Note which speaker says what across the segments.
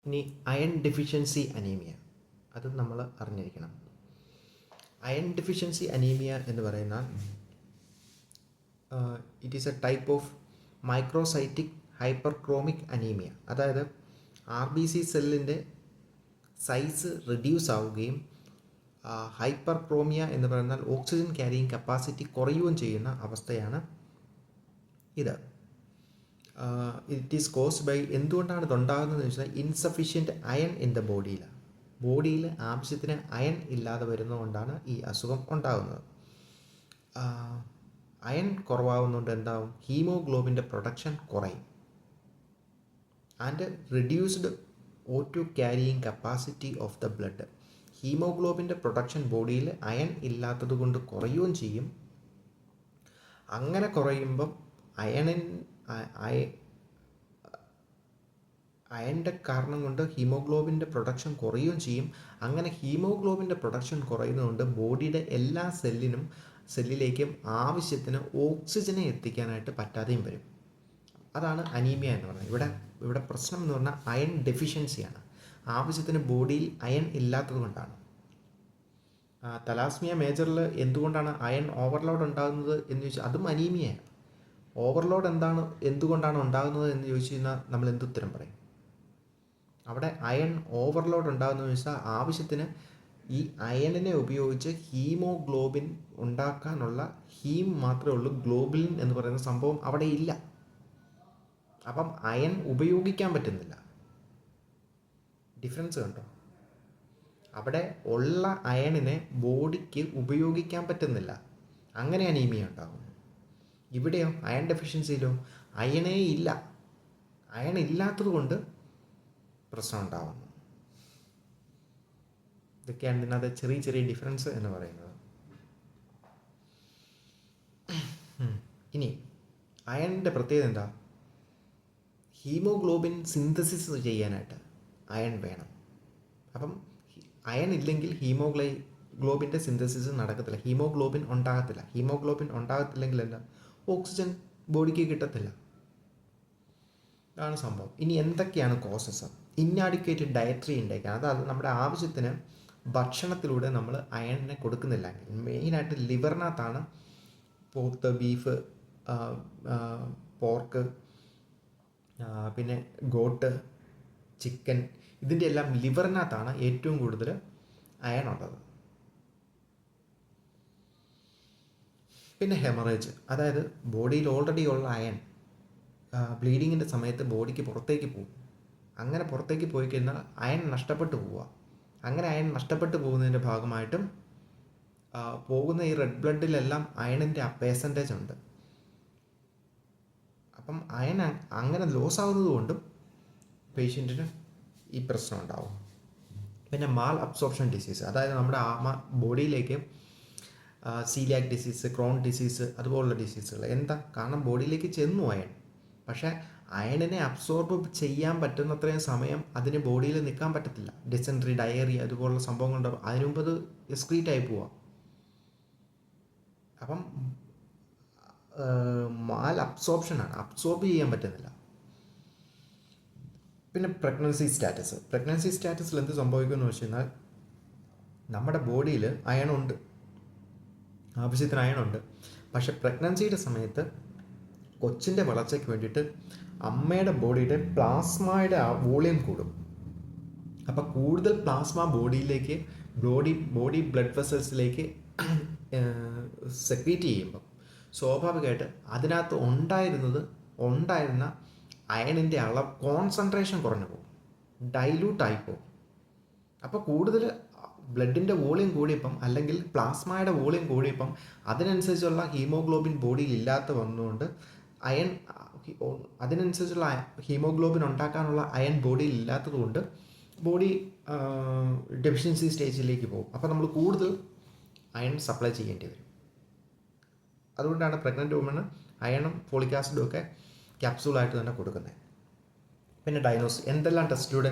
Speaker 1: ഇനി iron deficiency anaemia അത് നമ്മൾ അറിഞ്ഞിരിക്കണം. അയൺ ഡെഫിഷ്യൻസി അനീമിയ എന്ന് പറയുന്ന it is A type of microcytic ഹൈപ്പർക്രോമിക് anaemia. അതായത് RBC സെല്ലിൻ്റെ സൈസ് റിഡ്യൂസ് ആവുകയും ഹൈപ്പർക്രോമിയ എന്ന് പറഞ്ഞാൽ ഓക്സിജൻ ക്യാരിയിങ് കപ്പാസിറ്റി കുറയുകയും ചെയ്യുന്ന അവസ്ഥയാണ് ഇത്. ഇറ്റ് ഈസ് കോസ്ഡ് ബൈ, എന്തുകൊണ്ടാണ് ഇതുണ്ടാകുന്നതെന്ന് വെച്ചാൽ ഇൻസഫിഷ്യൻറ്റ് അയൺ ഇൻ ദ ബോഡിയിൽ ആവശ്യത്തിന് അയൺ ഇല്ലാതെ വരുന്നതുകൊണ്ടാണ് ഈ അസുഖം ഉണ്ടാകുന്നത്. അയൺ കുറവാകുന്നതുകൊണ്ട് എന്താവും, ഹീമോഗ്ലോബിൻ്റെ പ്രൊഡക്ഷൻ കുറയും and reduced O2 carrying capacity of the blood. ഹീമോഗ്ലോബിൻ്റെ പ്രൊഡക്ഷൻ ബോഡിയിൽ അയൺ ഇല്ലാത്തത് കൊണ്ട് കുറയുകയും ചെയ്യും. അങ്ങനെ കുറയുമ്പം അയണിൻ്റെ കാരണം കൊണ്ട് ഹീമോഗ്ലോബിൻ്റെ പ്രൊഡക്ഷൻ കുറയുകയും ചെയ്യും. അങ്ങനെ ഹീമോഗ്ലോബിൻ്റെ പ്രൊഡക്ഷൻ കുറയുന്നതുകൊണ്ട് ബോഡിയുടെ എല്ലാ സെല്ലിലേക്കും ആവശ്യത്തിന് ഓക്സിജനെ എത്തിക്കാനായിട്ട് പറ്റാതെയും വരും. അതാണ് അനീമിയ എന്ന് പറയുന്നത്. ഇവിടെ പ്രശ്നം എന്ന് പറഞ്ഞാൽ അയൺ ഡെഫിഷ്യൻസിയാണ്. ആവശ്യത്തിന് ബോഡിയിൽ അയൺ ഇല്ലാത്തത് കൊണ്ടാണ്. തലാസ്മിയ മേജറിൽ എന്തുകൊണ്ടാണ് അയൺ ഓവർലോഡ് ഉണ്ടാകുന്നത് എന്ന് ചോദിച്ചാൽ അതും അനീമിയയാണ്. ഓവർലോഡ് എന്തുകൊണ്ടാണ് ഉണ്ടാകുന്നത് എന്ന് ചോദിച്ചു കഴിഞ്ഞാൽ നമ്മൾ എന്തുത്തരം പറയും? അവിടെ അയൺ ഓവർലോഡ് ഉണ്ടാകുന്നതെന്ന് വെച്ചാൽ ആവശ്യത്തിന് ഈ അയണിനെ ഉപയോഗിച്ച് ഹീമോഗ്ലോബിൻ ഉണ്ടാക്കാനുള്ള ഹീം മാത്രമേ ഉള്ളൂ, ഗ്ലോബുലിൻ എന്ന് പറയുന്ന സംഭവം അവിടെ ഇല്ല. അപ്പം അയൺ ഉപയോഗിക്കാൻ പറ്റുന്നില്ല. ഡിഫറൻസ് കണ്ടോ? അവിടെ ഉള്ള അയണിനെ ബോഡിക്ക് ഉപയോഗിക്കാൻ പറ്റുന്നില്ല. അങ്ങനെ അനീമിയ ഉണ്ടാകും. ഇവിടെയോ അയൺ ഡെഫിഷ്യൻസിയിലോ അയണേ ഇല്ല. അയൺ ഇല്ലാത്തത് കൊണ്ട് പ്രശ്നം ഉണ്ടാകുന്നു. ഇതൊക്കെയാണ് ഇതിനകത്ത് ചെറിയ ചെറിയ ഡിഫറൻസ് എന്ന് പറയുന്നത്. ഇനി അയണിൻ്റെ പ്രത്യേകത എന്താ? ഹീമോഗ്ലോബിൻ സിന്തസിസ് ചെയ്യാനായിട്ട് അയൺ വേണം. അപ്പം അയൺ ഇല്ലെങ്കിൽ ഹീമോഗ്ലോബിൻ്റെ സിന്തസിസ് നടക്കത്തില്ല, ഹീമോഗ്ലോബിൻ ഉണ്ടാകത്തില്ല. ഹീമോഗ്ലോബിൻ ഉണ്ടാകത്തില്ലെങ്കിൽ എന്താ, ഓക്സിജൻ ബോഡിക്ക് കിട്ടത്തില്ല. ഇതാണ് സംഭവം. ഇനി എന്തൊക്കെയാണ് കോസസ്? ഇന്നാഡിക്വേറ്റ് ഡയറ്ററി ഇൻടേക്ക്, അതായത് നമ്മുടെ ആവശ്യത്തിന് ഭക്ഷണത്തിലൂടെ നമ്മൾ അയണിനെ കൊടുക്കുന്നില്ല. മെയിനായിട്ട് ലിവറിനകത്താണ് പോത്ത്, ബീഫ്, പോർക്ക്, പിന്നെ ഗോട്ട്, ചിക്കൻ, ഇതിൻ്റെ എല്ലാം ലിവറിനകത്താണ് ഏറ്റവും കൂടുതൽ അയൺ ഉള്ളത്. പിന്നെ ഹെമറേജ്, അതായത് ബോഡിയിൽ ഓൾറെഡി ഉള്ള അയൺ ബ്ലീഡിങ്ങിൻ്റെ സമയത്ത് ബോഡിക്ക് പുറത്തേക്ക് പോകും. അങ്ങനെ പുറത്തേക്ക് പോയി കഴിഞ്ഞാൽ അയൺ നഷ്ടപ്പെട്ടു പോവുക. അങ്ങനെ അയൺ നഷ്ടപ്പെട്ടു പോകുന്നതിൻ്റെ ഭാഗമായിട്ടും പോകുന്ന ഈ റെഡ് ബ്ലഡിലെല്ലാം അയണിൻ്റെ പെർസെൻറ്റേജ് ഉണ്ട്. അപ്പം അയൺ അങ്ങനെ ലോസ് ആകുന്നത് കൊണ്ടും പേഷ്യൻറ്റിന് ഈ പ്രശ്നം ഉണ്ടാവും. പിന്നെ മാൽ അബ്സോർപ്ഷൻ ഡിസീസ്, അതായത് നമ്മുടെ ബോഡിയിലേക്ക് സീലിയാക് ഡിസീസ്, ക്രോൺ ഡിസീസ് അതുപോലുള്ള ഡിസീസുകൾ. എന്താ കാരണം? ബോഡിയിലേക്ക് ചെന്നു അയൺ, പക്ഷേ അയണിനെ അബ്സോർബ് ചെയ്യാൻ പറ്റുന്നത്രയും സമയം അതിന് ബോഡിയിൽ നിൽക്കാൻ പറ്റത്തില്ല. ഡിസെൻട്രി, ഡയറി അതുപോലുള്ള സംഭവങ്ങളുണ്ടാവും. അതിനു മുമ്പ് അത് എക്സ്ക്രീറ്റായി പോവാം. അപ്പം മാൽ അബ്സോർപ്ഷനാണ്, അബ്സോർബ് ചെയ്യാൻ പറ്റുന്നില്ല. പിന്നെ പ്രഗ്നൻസി സ്റ്റാറ്റസിൽ എന്ത് സംഭവിക്കുമെന്ന് വെച്ച് കഴിഞ്ഞാൽ നമ്മുടെ ബോഡിയിൽ അയണുണ്ട്, ആവശ്യത്തിന് അയണുണ്ട്. പക്ഷെ പ്രഗ്നൻസിയുടെ സമയത്ത് കൊച്ചിൻ്റെ വളർച്ചയ്ക്ക് വേണ്ടിയിട്ട് അമ്മയുടെ ബോഡിയുടെ പ്ലാസ്മയുടെ വോളിയം കൂടും. അപ്പോൾ കൂടുതൽ പ്ലാസ്മ ബോഡിയിലേക്ക് ബോഡി ബ്ലഡ് വെസൽസിലേക്ക് സെക്രീറ്റ് ചെയ്യുമ്പം സ്വാഭാവികമായിട്ട് അതിനകത്ത് ഉണ്ടായിരുന്ന അയണിൻ്റെ അളവ് കോൺസെൻട്രേഷൻ കുറഞ്ഞു പോകും, ഡൈല്യൂട്ടായി പോകും. അപ്പോൾ കൂടുതൽ ബ്ലഡിൻ്റെ വോളിയം കൂടിയപ്പം അല്ലെങ്കിൽ പ്ലാസ്മയുടെ വോളിയം കൂടിയപ്പം അതിനനുസരിച്ചുള്ള ഹീമോഗ്ലോബിൻ ബോഡിയിൽ ഇല്ലാത്ത വന്നുകൊണ്ട് അതിനനുസരിച്ചുള്ള ഹീമോഗ്ലോബിൻ ഉണ്ടാക്കാനുള്ള അയൺ ബോഡിയിൽ ഇല്ലാത്തത് കൊണ്ട് ബോഡി ഡെഫിഷ്യൻസി സ്റ്റേജിലേക്ക് പോകും. അപ്പോൾ നമ്മൾ കൂടുതൽ അയൺ സപ്ലൈ ചെയ്യേണ്ടി വരും. അതുകൊണ്ടാണ് പ്രഗ്നൻ്റ് വുമണ് അയണും ഫോളിക് ആസിഡും ഒക്കെ ക്യാപ്സൂളായിട്ട് തന്നെ കൊടുക്കുന്നത്. പിന്നെ ഡയഗ്നോസിസ്, എന്തെല്ലാം ടെസ്റ്റിലൂടെ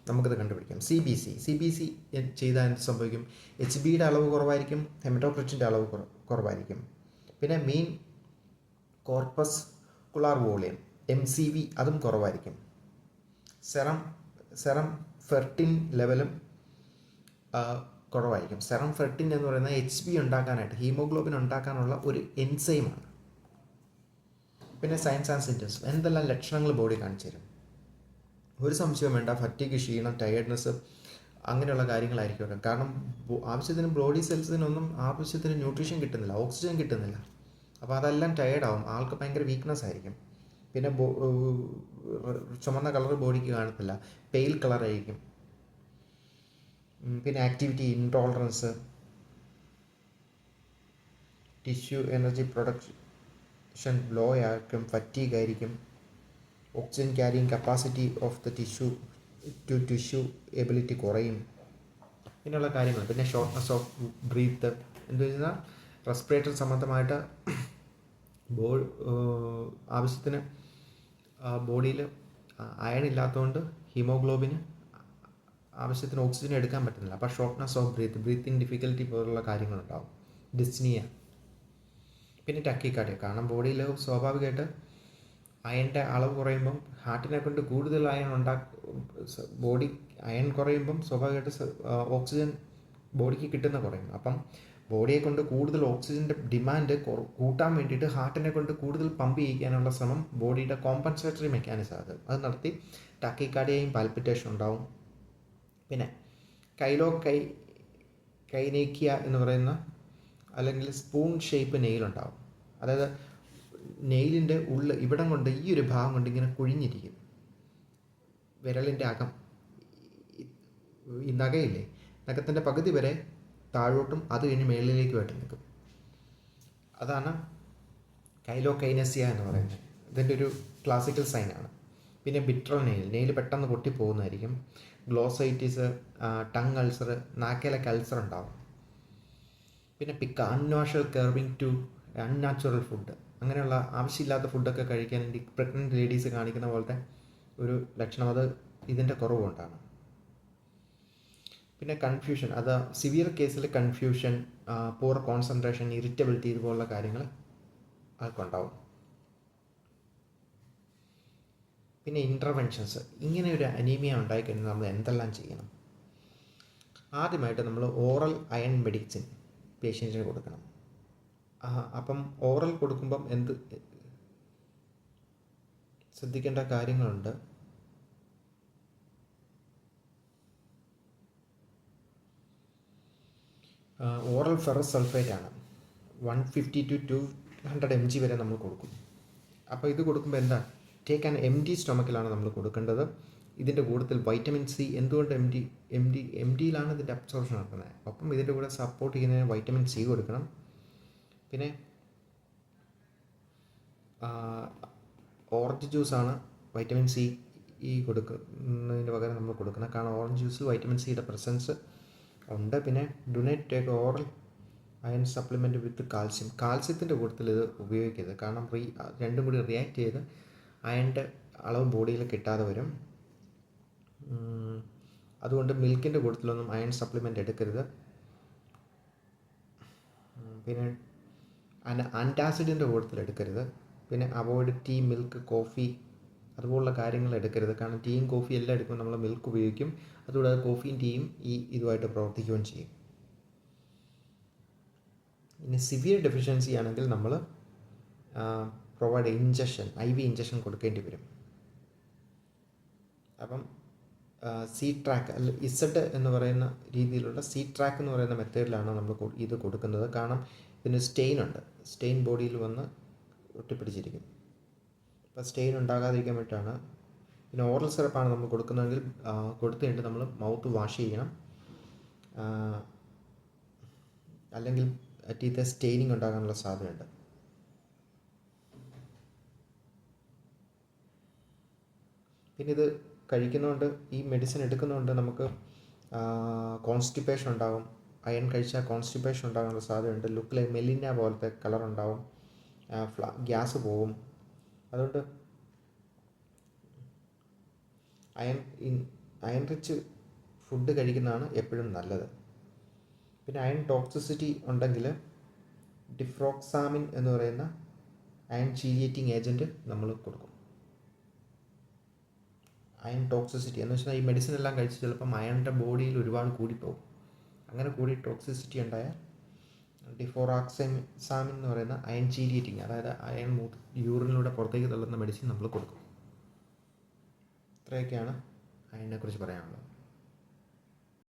Speaker 1: നമുക്കിത് കണ്ടുപിടിക്കാം? സി ബി സി ചെയ്താൽ എന്ത് സംഭവിക്കും? HBയുടെ അളവ് കുറവായിരിക്കും, ഹെമറ്റോക്രിറ്റിൻ്റെ അളവ് കുറവായിരിക്കും. പിന്നെ മീൻ കോർപ്പസ്കുലാർ വോളിയം MCV അതും കുറവായിരിക്കും. സെറം ഫെർട്ടിൻ ലെവലും കുറവായിരിക്കും. സെറം ഫെർട്ടിൻ എന്ന് പറയുന്നത് HB ഉണ്ടാക്കാനായിട്ട്, ഹീമോഗ്ലോബിൻ ഉണ്ടാക്കാനുള്ള ഒരു എൻസൈമാണ്. പിന്നെ സയൻസ് ആൻഡ് സിംറ്റംസ്, എന്തെല്ലാം ലക്ഷണങ്ങൾ ബോഡി കാണിച്ചു തരും? ഒരു സംശയവും വേണ്ട, ഫറ്റീഗ്, ക്ഷീണം, ടയേർഡ്നെസ്, അങ്ങനെയുള്ള കാര്യങ്ങളായിരിക്കും. കാരണം ആവശ്യത്തിന് ബോഡി സെൽസിനൊന്നും ആവശ്യത്തിന് ന്യൂട്രീഷൻ കിട്ടുന്നില്ല, ഓക്സിജൻ കിട്ടുന്നില്ല. അപ്പോൾ അതെല്ലാം ടയേർഡാവും, ആൾക്ക് ഭയങ്കര വീക്ക്നെസ് ആയിരിക്കും. പിന്നെ ചുമന്ന കളർ ബോഡിക്ക് കാണത്തില്ല, പെയിൽ കളറായിരിക്കും. പിന്നെ activity intolerance, tissue energy production low ആയിരിക്കും, ഫറ്റീഗ് ആയിരിക്കും, oxygen carrying capacity of the tissue ability കുറയും, ഇങ്ങനെയുള്ള കാര്യങ്ങൾ. പിന്നെ ഷോർട്ട്നെസ് ഓഫ് ബ്രീത്ത്, എന്ന് വെച്ചാൽ റെസ്പിറേറ്ററി സംബന്ധമായിട്ട് ആവശ്യത്തിന് ബോഡിയിൽ അയൺ ഇല്ലാത്തതുകൊണ്ട് ഹീമോഗ്ലോബിന് ആവശ്യത്തിന് ഓക്സിജൻ എടുക്കാൻ പറ്റുന്നില്ല. അപ്പോൾ ഷോർട്ട്നെസ് ഓഫ് ബ്രീത്തിങ് ഡിഫിക്കൽറ്റി പോലുള്ള കാര്യങ്ങളുണ്ടാവും. ഡിസ്നിയ, പിന്നെ ടക്കിക്കാർഡിയ. കാരണം ബോഡിയിൽ സ്വാഭാവികമായിട്ട് അയണിൻ്റെ അളവ് കുറയുമ്പം ഹാർട്ടിനെ കൊണ്ട് കൂടുതൽ ബോഡി അയൺ കുറയുമ്പം സ്വാഭാവികമായിട്ട് ഓക്സിജൻ ബോഡിക്ക് കിട്ടുന്ന കുറയും. അപ്പം ബോഡിയെ കൊണ്ട് കൂടുതൽ ഓക്സിജൻ്റെ ഡിമാൻഡ് കൂട്ടാൻ വേണ്ടിയിട്ട് ഹാർട്ടിനെ കൊണ്ട് കൂടുതൽ പമ്പ് ചെയ്യിക്കാനുള്ള ശ്രമം ബോഡിയുടെ കോമ്പൻസേറ്ററി മെക്കാനിസം അത് നടത്തി ടാക്കിക്കാർഡിയയും പാൽപിറ്റേഷൻ ഉണ്ടാവും. പിന്നെ കൈനേക്കിയ എന്ന് പറയുന്ന അല്ലെങ്കിൽ സ്പൂൺ ഷേപ്പ് നെയിലുണ്ടാവും. അതായത് നെയിലിൻ്റെ ഇവിടം കൊണ്ട് ഈ ഒരു ഭാഗം കൊണ്ട് ഇങ്ങനെ കുഴിഞ്ഞിരിക്കും. വിരലിൻ്റെ അകം, ഈ നഖയില്ലേ, നഖത്തിൻ്റെ പകുതി വരെ താഴോട്ടും അത് കഴിഞ്ഞ് മേളിലേക്കുമായിട്ട് നിൽക്കും. അതാണ് കൈനേസിയ എന്ന് പറയുന്നത്. ഇതിൻ്റെ ഒരു ക്ലാസിക്കൽ സൈനാണ്. പിന്നെ ബിട്രൽ നെയിൽ പെട്ടെന്ന് പൊട്ടിപ്പോകുന്നതായിരിക്കും. ഗ്ലോസൈറ്റിസ്, ടങ് അൾസർ, നാക്കിലൊക്കെ അൾസർ ഉണ്ടാവും. പിന്നെ unnatural craving to unnatural food, അങ്ങനെയുള്ള ആവശ്യമില്ലാത്ത ഫുഡൊക്കെ കഴിക്കാൻ വേണ്ടി പ്രഗ്നൻറ്റ് ലേഡീസ് കാണിക്കുന്ന പോലത്തെ ഒരു ലക്ഷണം, അത് ഇതിൻ്റെ കുറവുകൊണ്ടാണ്. പിന്നെ കൺഫ്യൂഷൻ, അത് സിവിയർ കേസിൽ കൺഫ്യൂഷൻ, പൂർ കോൺസെൻട്രേഷൻ, ഇറിറ്റബിലിറ്റി, ഇതുപോലുള്ള കാര്യങ്ങൾ ആൾക്കുണ്ടാവും. പിന്നെ ഇൻ്റർവെൻഷൻസ്, ഇങ്ങനെ ഒരു അനീമിയ ഉണ്ടായിക്കഴിഞ്ഞാൽ നമ്മൾ എന്തെല്ലാം ചെയ്യണം? ആദ്യമായിട്ട് നമ്മൾ ഓറൽ അയൺ മെഡിസിൻ പേഷ്യൻറ്റിന് കൊടുക്കണം. അപ്പം ഓറൽ കൊടുക്കുമ്പം ശ്രദ്ധിക്കേണ്ട കാര്യങ്ങളുണ്ട്. ഓറൽ ഫെറസ് സൾഫേറ്റ് ആണ്, 150 to 200 mg വരെ നമ്മൾ കൊടുക്കും. അപ്പോൾ ഇത് കൊടുക്കുമ്പോൾ എന്താ, ടേക്ക് ആൻ empty സ്റ്റൊമക്കിലാണ് നമ്മൾ കൊടുക്കേണ്ടത്. ഇതിൻ്റെ കൂട്ടത്തിൽ വൈറ്റമിൻ സി, എന്തുകൊണ്ട് എം ഡിയിലാണ് ഇതിൻ്റെ അബ്സോർപ്ഷൻ നടക്കുന്നത്. അപ്പം ഇതിൻ്റെ കൂടെ സപ്പോർട്ട് ചെയ്യുന്നതിന് വൈറ്റമിൻ സി കൊടുക്കണം. പിന്നെ ഓറഞ്ച് ജ്യൂസാണ് വൈറ്റമിൻ സി കൊടുക്കുന്നതിന് പകരം നമ്മൾ കൊടുക്കുന്നത്. കാരണം ഓറഞ്ച് ജ്യൂസിൽ വൈറ്റമിൻ സിയുടെ പ്രസൻസ് ഉണ്ട്. പിന്നെ do not take oral iron supplement with കാൽസ്യത്തിൻ്റെ കൂട്ടത്തിൽ ഇത് ഉപയോഗിക്കരുത്. കാരണം രണ്ടും കൂടി റിയാക്ട് ചെയ്ത് അയണിൻ്റെ അളവ് ബോഡിയിൽ കിട്ടാതെ വരും. അതുകൊണ്ട് മിൽക്കിൻ്റെ കൂട്ടത്തിലൊന്നും അയൺ സപ്ലിമെൻ്റ് എടുക്കരുത്. പിന്നെ ആൻറ്റാസിഡിൻ്റെ കൂട്ടത്തിൽ എടുക്കരുത്. പിന്നെ അവോയ്ഡ് ടീ, മിൽക്ക്, കോഫി, അതുപോലുള്ള കാര്യങ്ങൾ എടുക്കരുത്. കാരണം ടീയും കോഫി എല്ലാം എടുക്കുമ്പോൾ നമ്മൾ മിൽക്ക് ഉപയോഗിക്കും. അതുകൂടാതെ കോഫിയും ടീയും ഇതുമായിട്ട് പ്രവർത്തിക്കുകയും ചെയ്യും. ഇനി സിവിയർ ഡെഫിഷ്യൻസി ആണെങ്കിൽ നമ്മൾ പ്രൊവൈഡ് IV ഇഞ്ചക്ഷൻ കൊടുക്കേണ്ടി വരും. അപ്പം C-ട്രാക്ക് അല്ല ഇസഡ് എന്ന് പറയുന്ന രീതിയിലുള്ള C-ട്രാക്ക് എന്ന് പറയുന്ന മെത്തേഡിലാണ് നമ്മൾ ഇത് കൊടുക്കുന്നത്. കാരണം ഇതിന് സ്റ്റെയിൻ ബോഡിയിൽ വന്ന് ഒട്ടിപ്പിടിച്ചിരിക്കും. അപ്പോൾ സ്റ്റെയിൻ ഉണ്ടാകാതിരിക്കാൻ വേണ്ടിയിട്ടാണ്. പിന്നെ ഓറൽ സിറപ്പാണ് നമ്മൾ കൊടുക്കുന്നതെങ്കിൽ കൊടുത്തു കഴിഞ്ഞിട്ട് നമ്മൾ മൗത്ത് വാഷ് ചെയ്യണം. അല്ലെങ്കിൽ ടീത്ത് സ്റ്റെയിനിങ് ഉണ്ടാകാനുള്ള സാധ്യതയുണ്ട്. പിന്നെ ഇത് കഴിക്കുന്നതുകൊണ്ട്, ഈ മെഡിസിൻ എടുക്കുന്നതുകൊണ്ട് നമുക്ക് കോൺസ്റ്റിപ്പേഷൻ ഉണ്ടാകും. അയൺ കഴിച്ചാൽ കോൺസ്റ്റിപ്പേഷൻ ഉണ്ടാകാനുള്ള സാധ്യതയുണ്ട്. ലുക്കിൽ മെലിന പോലത്തെ കളർ ഉണ്ടാവും, ഗ്യാസ് പോവും. അതുകൊണ്ട് അയൺ റിച്ച് ഫുഡ് കഴിക്കുന്നതാണ് എപ്പോഴും നല്ലത്. പിന്നെ അയൺ ടോക്സിസിറ്റി ഉണ്ടെങ്കിൽ ഡിഫ്രോക്സാമിൻ എന്ന് പറയുന്ന അയൺ ചീലിയേറ്റിംഗ് ഏജൻറ്റ് നമ്മൾ കൊടുക്കും. അയൺ ടോക്സിസിറ്റി എന്ന് വെച്ചാൽ ഈ മെഡിസിൻ എല്ലാം കഴിച്ച് ചിലപ്പം അയണിൻ്റെ ബോഡിയിൽ ഒരുപാട് കൂടിപ്പോകും. അങ്ങനെ കൂടി ടോക്സിസിറ്റി ഉണ്ടായാൽ ഡിഫോറാക്സാമിൻ എന്ന് പറയുന്ന അയൺ ചീരിയേറ്റിംഗ്, അതായത് അയൺ യൂറിനിലൂടെ പുറത്തേക്ക് തള്ളുന്ന മെഡിസിൻ നമ്മൾ കൊടുക്കും. ഇത്രയൊക്കെയാണ് അയണിനെ കുറിച്ച് പറയാനുള്ളത്.